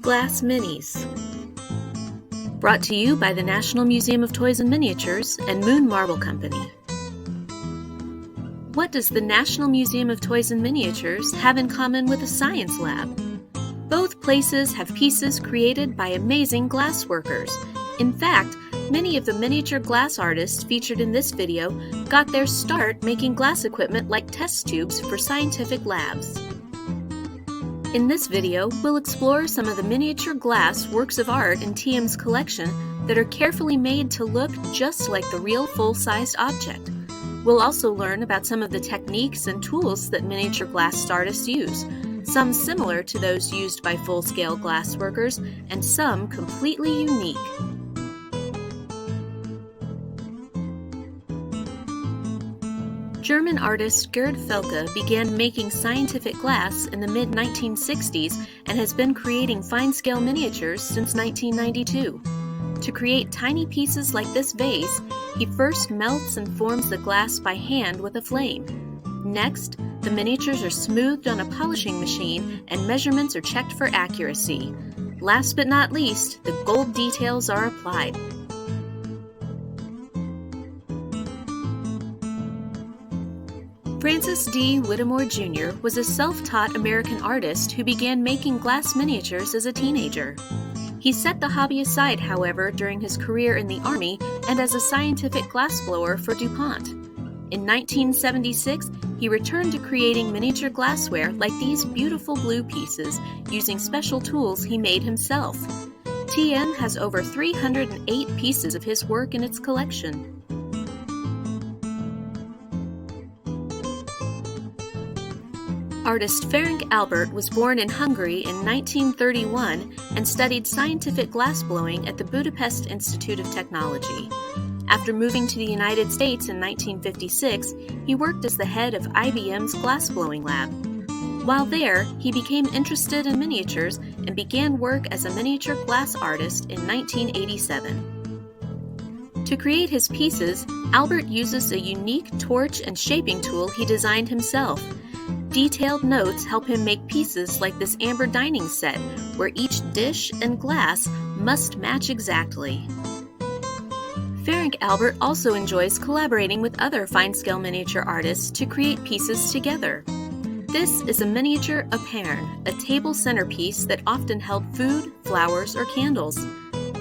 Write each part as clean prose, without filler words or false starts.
Glass Minis. Brought to you by the National Museum of Toys and Miniatures and Moon Marble Company. What does the National Museum of Toys and Miniatures have in common with a science lab? Both places have pieces created by amazing glass workers. In fact, many of the miniature glass artists featured in this video got their start making glass equipment like test tubes for scientific labs. In this video, we'll explore some of the miniature glass works of art in TM's collection that are carefully made to look just like the real full-sized object. We'll also learn about some of the techniques and tools that miniature glass artists use, some similar to those used by full-scale glass workers, and some completely unique. German artist Gerd Felke began making scientific glass in the mid-1960s and has been creating fine-scale miniatures since 1992. To create tiny pieces like this vase, he first melts and forms the glass by hand with a flame. Next, the miniatures are smoothed on a polishing machine and measurements are checked for accuracy. Last but not least, the gold details are applied. Francis D. Whittemore Jr. was a self-taught American artist who began making glass miniatures as a teenager. He set the hobby aside, however, during his career in the Army and as a scientific glassblower for DuPont. In 1976, he returned to creating miniature glassware like these beautiful blue pieces using special tools he made himself. TM has over 308 pieces of his work in its collection. Artist Ferenc Albert was born in Hungary in 1931 and studied scientific glassblowing at the Budapest Institute of Technology. After moving to the United States in 1956, he worked as the head of IBM's glassblowing lab. While there, he became interested in miniatures and began work as a miniature glass artist in 1987. To create his pieces, Albert uses a unique torch and shaping tool he designed himself. Detailed notes help him make pieces like this amber dining set, where each dish and glass must match exactly. Ferenc Albert also enjoys collaborating with other fine-scale miniature artists to create pieces together. This is a miniature apern, a table centerpiece that often held food, flowers, or candles.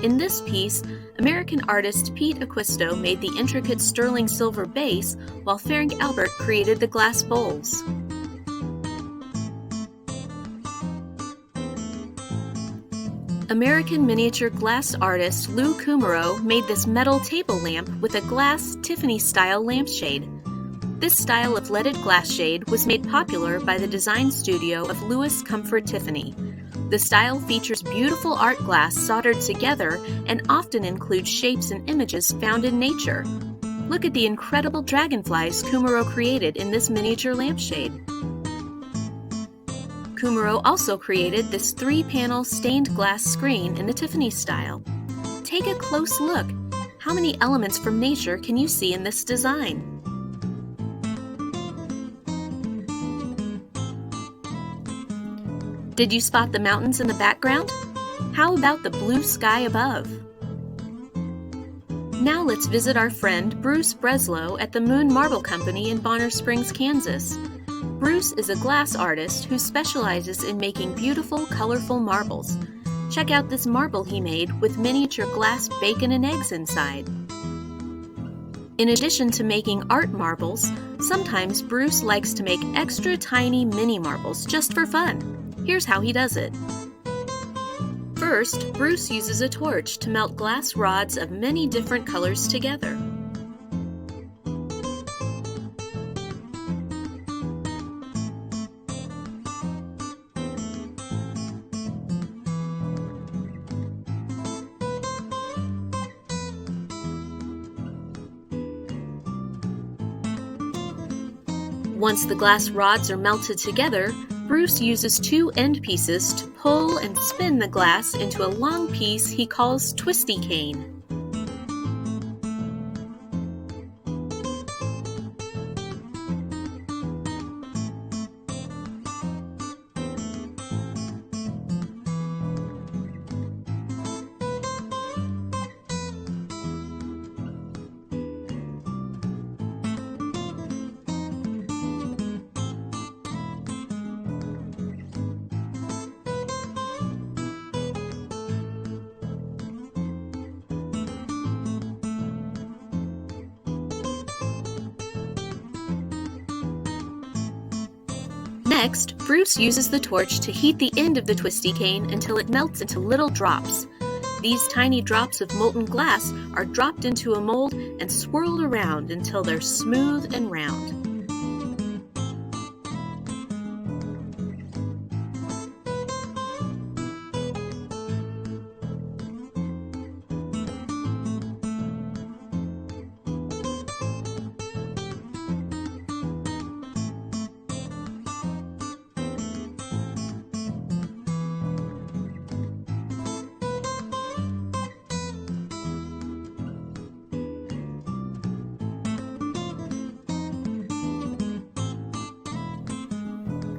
In this piece, American artist Pete Acquisto made the intricate sterling silver base, while Ferenc Albert created the glass bowls. American miniature glass artist Lou Kumaro made this metal table lamp with a glass Tiffany-style lampshade. This style of leaded glass shade was made popular by the design studio of Louis Comfort Tiffany. The style features beautiful art glass soldered together and often includes shapes and images found in nature. Look at the incredible dragonflies Kumaro created in this miniature lampshade. Kumaro also created this 3-panel stained glass screen in the Tiffany style. Take a close look. How many elements from nature can you see in this design? Did you spot the mountains in the background? How about the blue sky above? Now let's visit our friend Bruce Breslow at the Moon Marble Company in Bonner Springs, Kansas. Bruce is a glass artist who specializes in making beautiful, colorful marbles. Check out this marble he made with miniature glass bacon and eggs inside. In addition to making art marbles, sometimes Bruce likes to make extra tiny mini marbles just for fun. Here's how he does it. First, Bruce uses a torch to melt glass rods of many different colors together. Once the glass rods are melted together, Bruce uses 2 end pieces to pull and spin the glass into a long piece he calls twisty cane. Next, Bruce uses the torch to heat the end of the twisty cane until it melts into little drops. These tiny drops of molten glass are dropped into a mold and swirled around until they're smooth and round.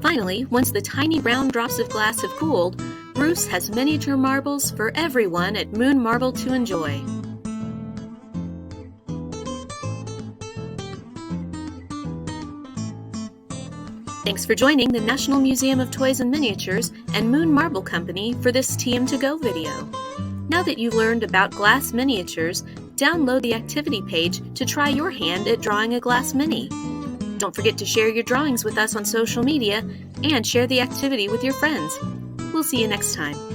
Finally, once the tiny round drops of glass have cooled, Bruce has miniature marbles for everyone at Moon Marble to enjoy. Thanks for joining the National Museum of Toys and Miniatures and Moon Marble Company for this Tm2Go video. Now that you've learned about glass miniatures, download the activity page to try your hand at drawing a glass mini. Don't forget to share your drawings with us on social media and share the activity with your friends. We'll see you next time.